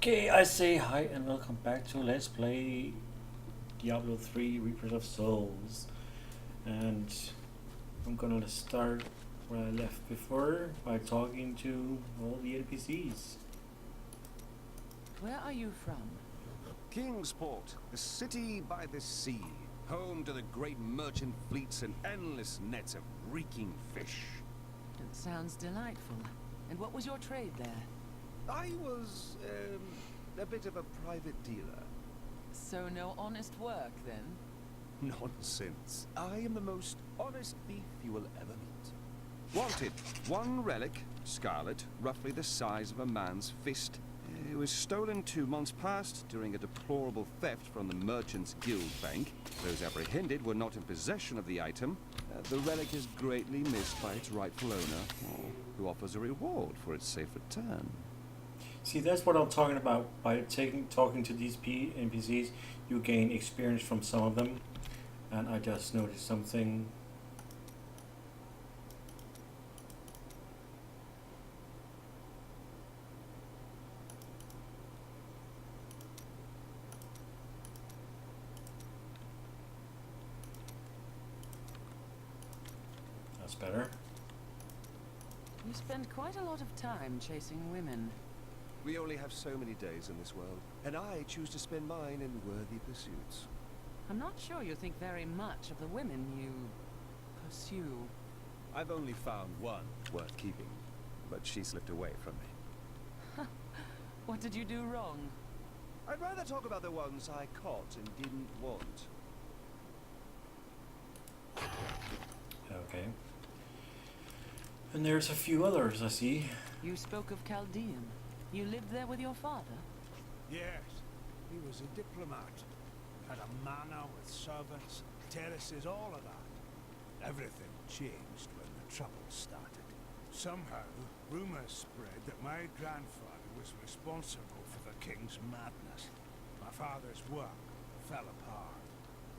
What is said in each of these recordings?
Okay, I say hi and welcome back to Let's Play Diablo 3 Reapers of Souls. And I'm gonna start where I left before by talking to all the NPCs. Where are you from? Kingsport, the city by the sea, home to the great merchant fleets and endless nets of reeking fish. It sounds delightful. And what was your trade there? I was, a bit of a private dealer. So no honest work, then? Nonsense. I am the most honest thief you will ever meet. Wanted, one relic, scarlet, roughly the size of a man's fist. It was stolen 2 months past during a deplorable theft from the Merchants Guild Bank. Those apprehended were not in possession of the item. The relic is greatly missed by its rightful owner, who offers a reward for its safe return. See, that's what I'm talking about. By talking to these NPCs, you gain experience from some of them. And I just noticed something. That's better. You spend quite a lot of time chasing women. We only have so many days in this world, and I choose to spend mine in worthy pursuits. I'm not sure you think very much of the women you pursue. I've only found one worth keeping, but she slipped away from me. What did you do wrong? I'd rather talk about the ones I caught and didn't want. Okay. And there's a few others I see. You spoke of Chaldean. You lived there with your father? Yes, he was a diplomat. Had a manor with servants, terraces, all of that. Everything changed when the trouble started. Somehow, rumors spread that my grandfather was responsible for the king's madness. My father's work fell apart.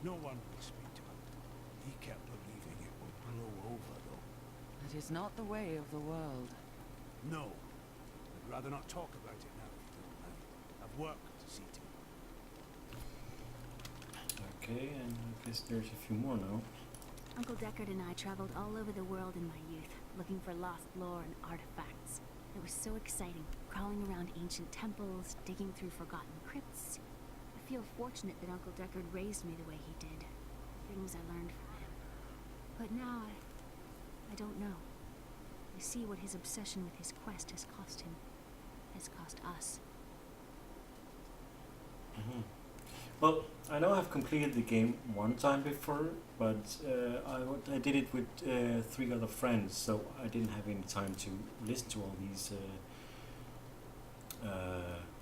No one would speak to him. He kept believing it would blow over, though. It is not the way of the world. No. I'd rather not talk about it now, if you don't mind. I've work to see to. Okay, and I guess there's a few more now. Uncle Deckard and I traveled all over the world in my youth, looking for lost lore and artifacts. It was so exciting, crawling around ancient temples, digging through forgotten crypts. I feel fortunate that Uncle Deckard raised me the way he did. Things I learned from him. But now, I don't know. I see what his obsession with his quest has cost him. Has cost us. Well, I know I've completed the game one time before, but I did it with 3 other friends, so I didn't have any time to listen to all these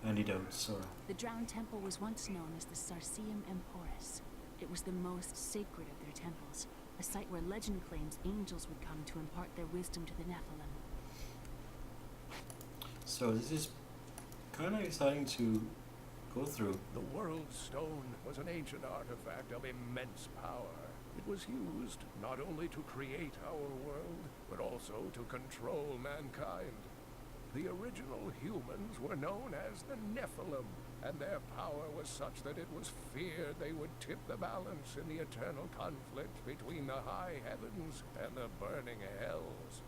antidotes. Or The Drowned Temple was once known as the Sarsium Emporis. It was the most sacred of their temples, a site where legend claims angels would come to impart their wisdom to the Nephilim. so this is kind of exciting to go through. The World Stone was an ancient artifact of immense power. It was used not only to create our world, but also to control mankind. The original humans were known as the Nephilim, and their power was such that it was feared they would tip the balance in the eternal conflict between the high heavens and the burning hells.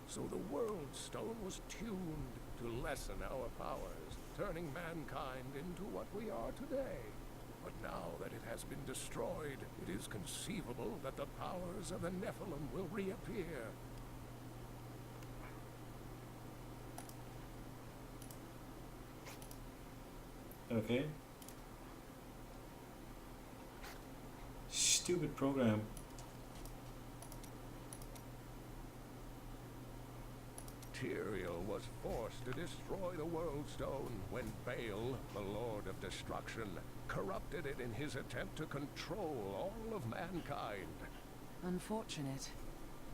So the World Stone was tuned to lessen our powers, turning mankind into what we are today. But now that it has been destroyed, it is conceivable that the powers of the Nephilim will reappear. Okay. Stupid program. Tyrael was forced to destroy the World Stone when Baal, the Lord of Destruction, corrupted it in his attempt to control all of mankind. Unfortunate.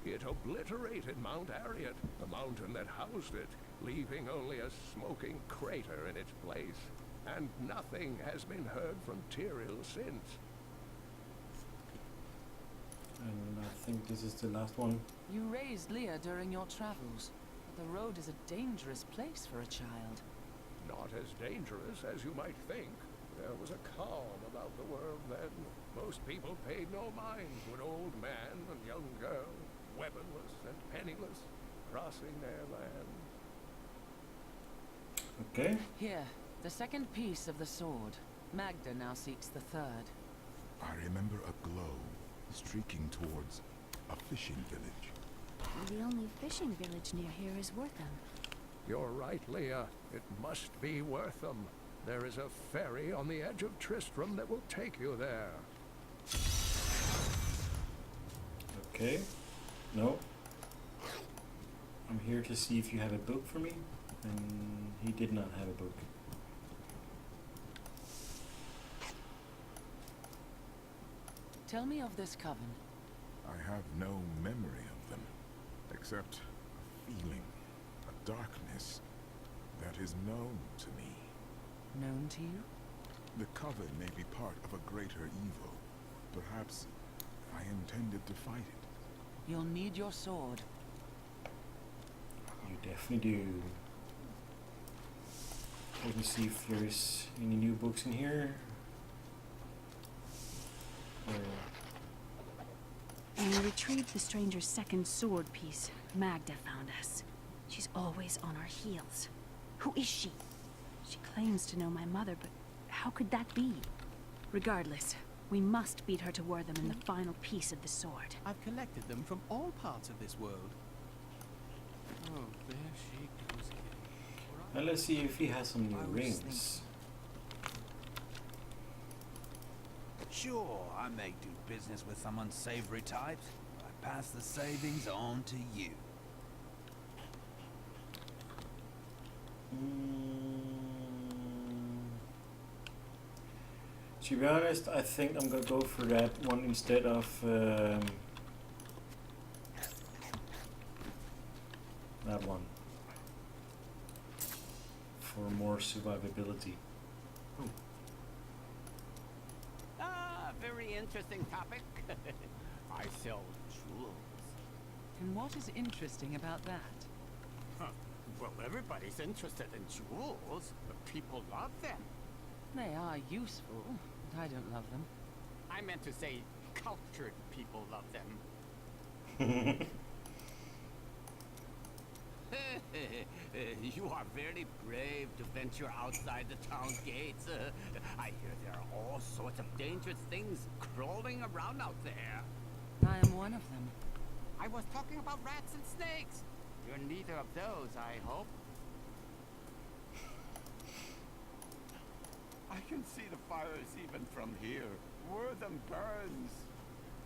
It obliterated Mount Arreat, the mountain that housed it, leaving only a smoking crater in its place. And nothing has been heard from Tyrael since. And I think this is the last one. You raised Leah during your travels. The road is a dangerous place for a child. No not as dangerous as you might think. There was a calm about the world then. Most people paid no mind to an old man and young girl, weaponless and penniless, crossing their land. Okay. Here, the second piece of the sword. Magda now seeks the third. I remember a glow streaking towards a fishing village. The only fishing village near here is Wortham. You're right, Leah. It must be Wortham. There is a ferry on the edge of Tristram that will take you there. Okay. No. I'm here to see if you have a book for me. And he did not have a book. Tell me of this coven. I have no memory of them, except a feeling, a darkness that is known to me. Known to you? The coven may be part of a greater evil. Perhaps I intended to fight it. You'll need your sword. You definitely do. Let me see if there's any new books in here. When we retrieved the stranger's second sword piece, Magda found us. She's always on our heels. Who is she? She claims to know my mother, but how could that be? Regardless, we must beat her to Wortham in the final piece of the sword. I've collected them from all parts of this world. Oh, there she goes again. Now let's see if he has some new I was rings. Sure, I may do business with some unsavory types. I pass the savings on to you. To be honest, I think I'm gonna go for that one instead of that one. For more survivability. Ooh. Ah, very interesting topic. I sell jewels. And what is interesting about that? Huh. Well, everybody's interested in jewels, but people love them. They are useful, but I don't love them. I meant to say cultured people love them. You are very brave to venture outside the town gates. I hear there are all sorts of dangerous things crawling around out there. I am one of them. I was talking about rats and snakes. You're neither of those, I hope. I can see the fires even from here. Wortham burns.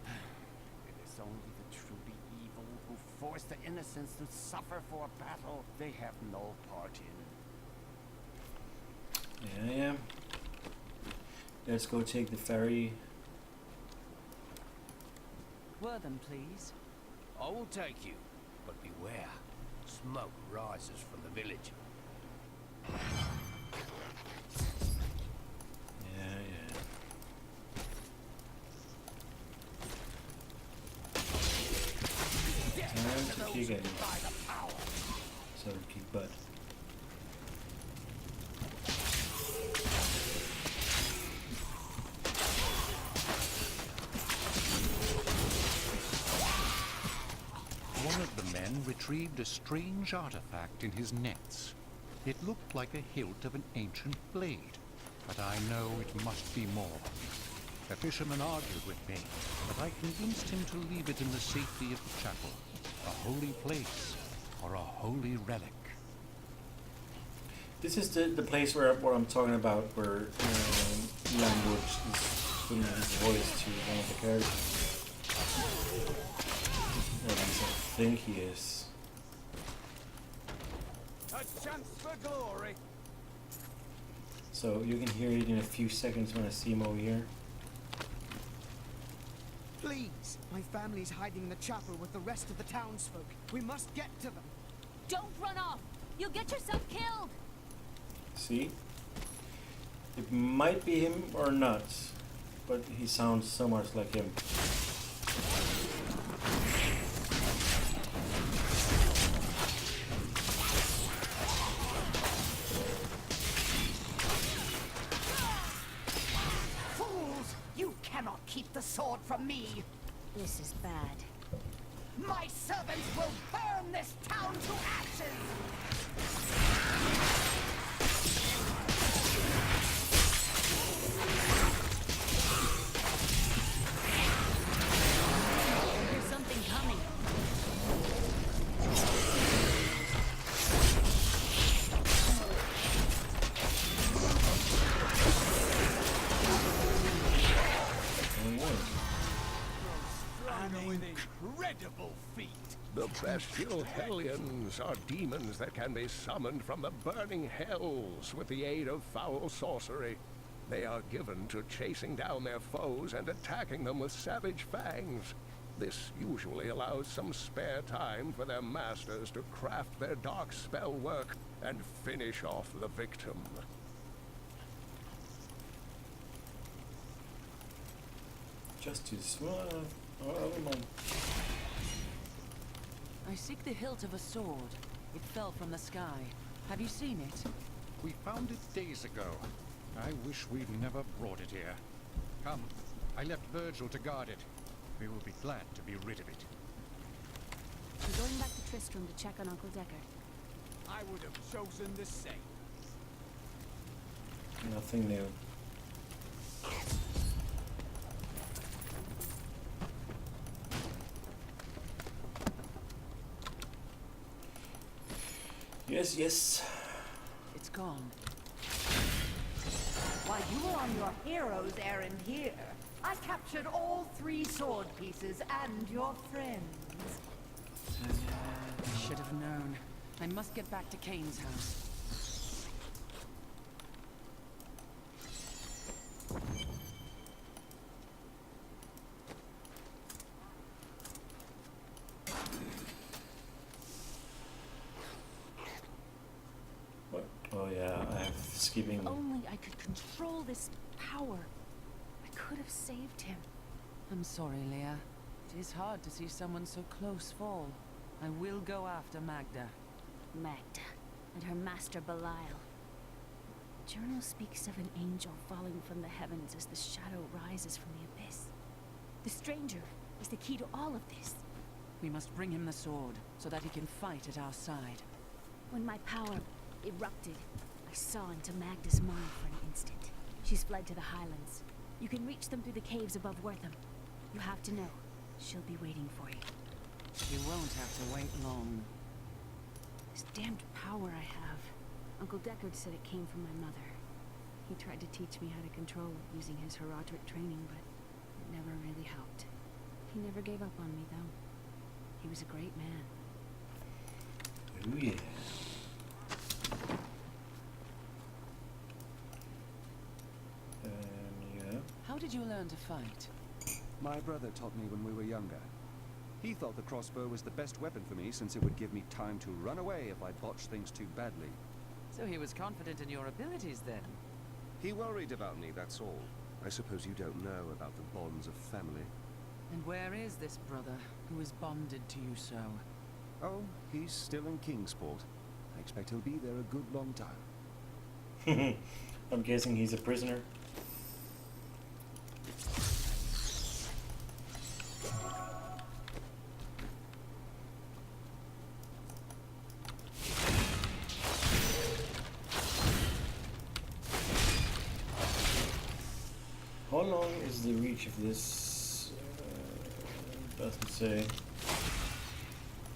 It is only the truly evil who force the innocents to suffer for a battle they have no part in. Yeah. Let's go take the ferry. Wortham, please. I will take you, but beware. Smoke rises from the village. Time to kick it. So kick butt. One of the men retrieved a strange artifact in his nets. It looked like a hilt of an ancient blade, but I know it must be more. The fisherman argued with me, but I convinced him to leave it in the safety of the chapel, a holy place, or a holy relic. This is the place where I'm talking about, where Ian Woods is putting his voice to one of the characters. Or at least I think he is. A chance for glory. So you can hear it in a few seconds when I see him over here. Please, my family's hiding in the chapel with the rest of the townsfolk. We must get to them. Don't run off! You'll get yourself killed! See? It might be him or not, but he sounds so much like him. cannot keep the sword from me. This is bad. My servants will burn this town to ashes! There's something coming. An incredible feat. The bestial hellions are demons that can be summoned from the burning hells with the aid of foul sorcery. They are given to chasing down their foes and attacking them with savage fangs. This usually allows some spare time for their masters to craft their dark spell work and finish off the victim. Justice. Well, I don't mind. I seek the hilt of a sword. It fell from the sky. Have you seen it? We found it days ago. I wish we'd never brought it here. Come, I left Virgil to guard it. We will be glad to be rid of it. I'm going back to Tristram to check on Uncle Deckard. I would have chosen the same. Nothing new. Yes, yes. It's gone. While you were on your hero's errand here, I captured all 3 sword pieces and your friends. I should have known. I must get back to Kane's house. What? Oh yeah, I have skipping. If only I could control this power. I could have saved him. I'm sorry, Leah. It is hard to see someone so close fall. I will go after Magda. Magda and her master Belial. The journal speaks of an angel falling from the heavens as the shadow rises from the abyss. The stranger is the key to all of this. We must bring him the sword, so that he can fight at our side. When my power erupted, I saw into Magda's mind for an instant. She's fled to the highlands. You can reach them through the caves above Wortham. You have to know. She'll be waiting for you. You won't have to wait long. This damned power I have. Uncle Deckard said it came from my mother. He tried to teach me how to control it using his heroic training, but it never really helped. He never gave up on me, though. He was a great man. Oh yeah. Yeah. How did you learn to fight? My brother taught me when we were younger. He thought the crossbow was the best weapon for me since it would give me time to run away if I botched things too badly. So he was confident in your abilities then? He worried about me, that's all. I suppose you don't know about the bonds of family. And where is this brother who is bonded to you so? Oh, he's still in Kingsport. I expect he'll be there a good long time. I'm guessing he's a prisoner. How long is the reach of this? Doesn't say.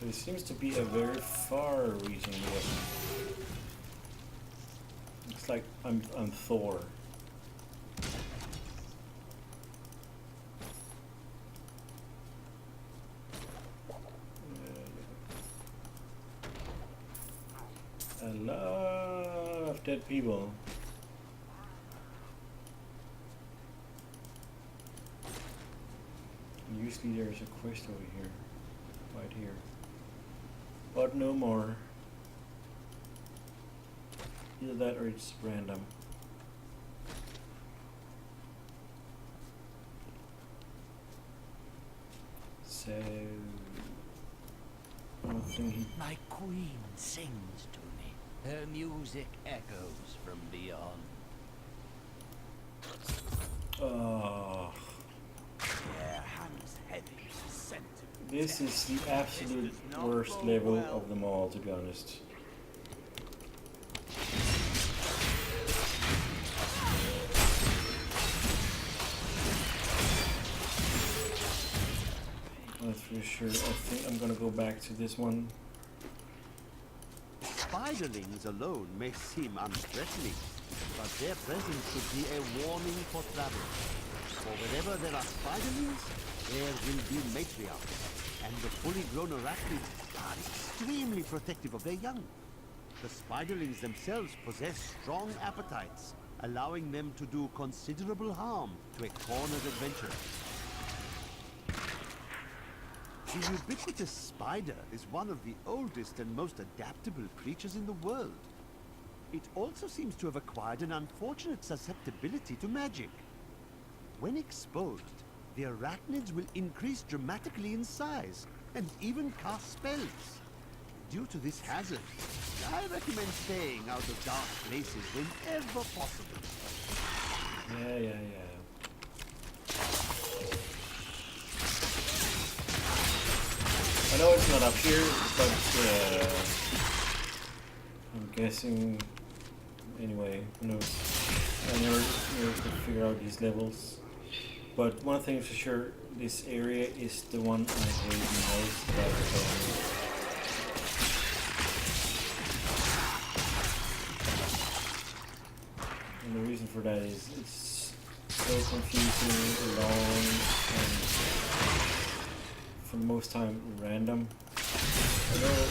But it seems to be a very far-reaching weapon. It's like I'm Thor. A lot of dead people. Usually there's a quest over here, right here, but no more. Either that or it's random. So, nothing. My queen sings to me. Her music echoes from beyond. Oh, This is the absolute worst level of them all, to be honest. Not for sure. I think I'm gonna go back to this one. Spiderlings alone may seem unthreatening, but their presence should be a warning for travelers. For wherever there are spiderlings, there will be matriarchs, and the fully grown arachnids are extremely protective of their young. The spiderlings themselves possess strong appetites, allowing them to do considerable harm to a cornered adventurer. The ubiquitous spider is one of the oldest and most adaptable creatures in the world. It also seems to have acquired an unfortunate susceptibility to magic. When exposed, the arachnids will increase dramatically in size and even cast spells. Due to this hazard, I recommend staying out of dark places whenever possible. Yeah. I know it's not up here, but I'm guessing. Anyway, who knows? I never could figure out these levels. But one thing for sure, this area is the one I hate the most about the game. And the reason for that is it's so confusing, long, and for most time random. I know.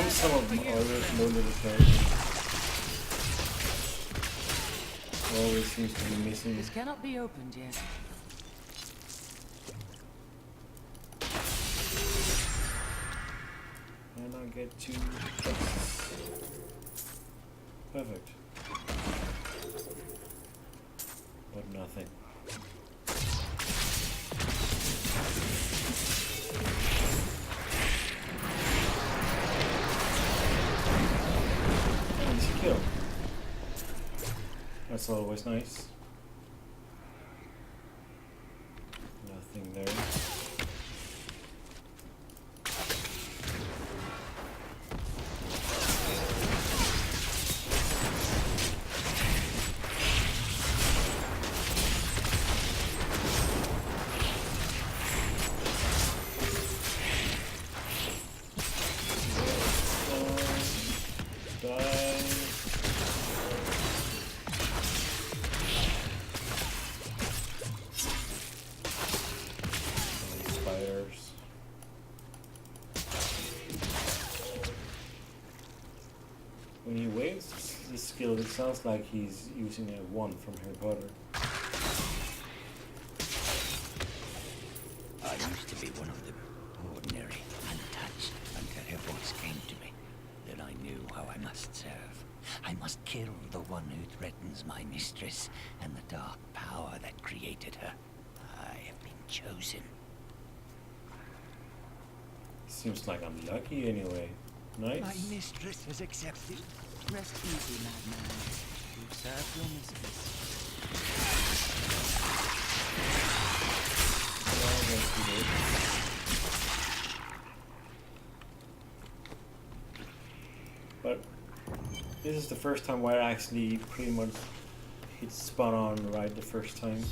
Some of them are low level characters. Always seems to be missing. This cannot be opened yet. And I get 2 perfect. But nothing. Kill. That's always nice. Nothing there. When he waves this skill, it sounds like he's using a wand from Harry Potter. I used to be one of them, ordinary, untouched, until her voice came to me. Then I knew how I must serve. I must kill the one who threatens my mistress and the dark power that created her. I have been chosen. Seems like I'm lucky anyway. Nice. My mistress has accepted. Rest easy, madman. You've served your mistress. But this is the first time where I actually pretty much hit spot on right the first time.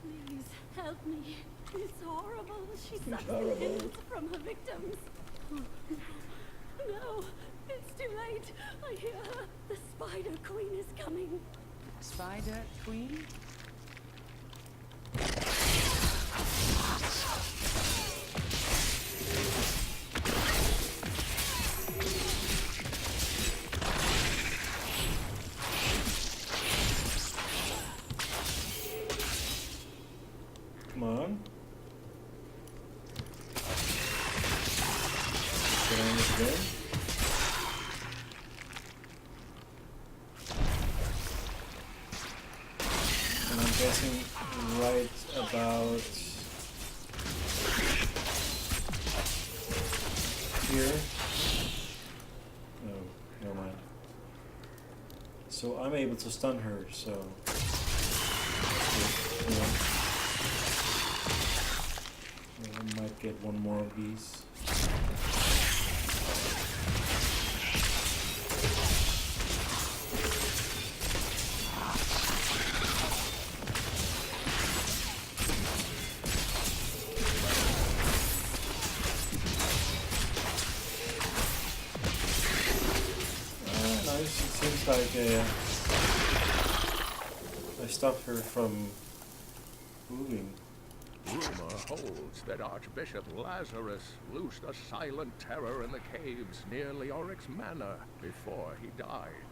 Please help me. It's horrible. She sucks horrible. the innards from her victims. No, It's too late. I hear her. The Spider Queen is coming. Spider Queen? Come on. Get on with the game. And I'm guessing right about here. No, never mind. So I'm able to stun her, so yeah. I might get one more of these. Nice. It seems like I stopped her from moving. Rumor holds that Archbishop Lazarus loosed a silent terror in the caves near Leoric's manor before he died.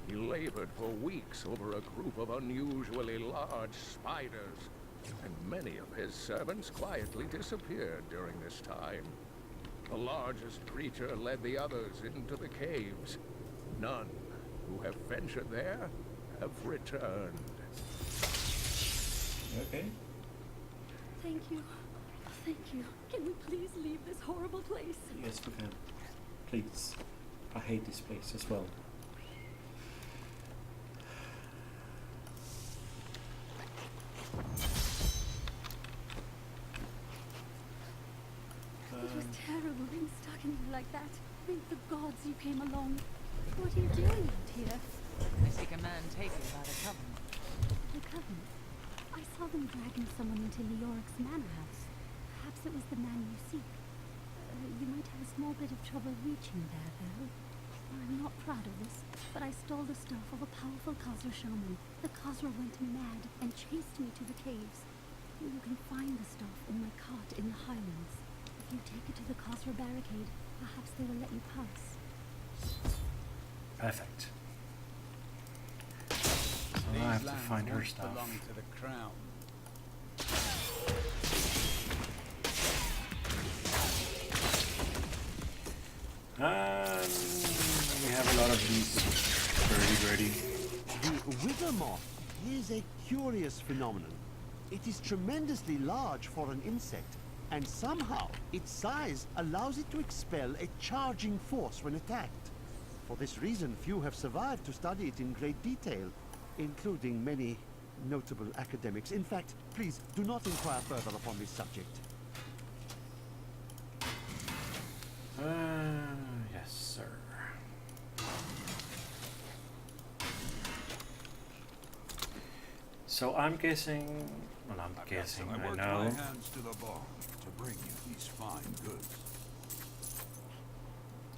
He labored for weeks over a group of unusually large spiders, and many of his servants quietly disappeared during this time. The largest creature led the others into the caves. None who have ventured there have returned. Okay. Thank you. Thank you. Can we please leave this horrible place? Yes, we can. Please. I hate this place as well. It was terrible being stuck in here like that. Thank the gods you came along. What are you doing out here? I seek a man taken by the Coven. The Coven? I saw them dragging someone into Leoric's manor house. Perhaps it was the man you seek. You might have a small bit of trouble reaching there, though. I'm not proud of this, but I stole the stuff of a powerful Khazra shaman. The Khazra went mad and chased me to the caves. You can find the stuff in my cart in the Highlands. If you take it to the Khazra barricade, perhaps they will let you pass. Perfect. So I have to find her stuff. Belong to the crown. We have a lot of these birdie. The wither moth is a curious phenomenon. It is tremendously large for an insect, and somehow its size allows it to expel a charging force when attacked. For this reason, few have survived to study it in great detail, including many notable academics. In fact, please do not inquire further upon this subject. Yes, sir. So I'm guessing. Well, I'm guessing. I worked know. my hands to the bone to bring you these fine goods.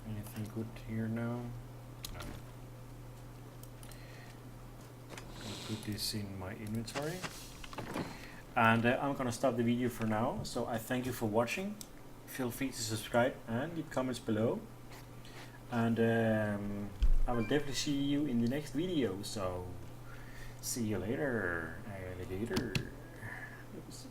Anything good here now? No. I'll put this in my inventory. And I'm gonna stop the video for now. So I thank you for watching. Feel free to subscribe and leave comments below. And I will definitely see you in the next video. So see you later, alligator. Oops.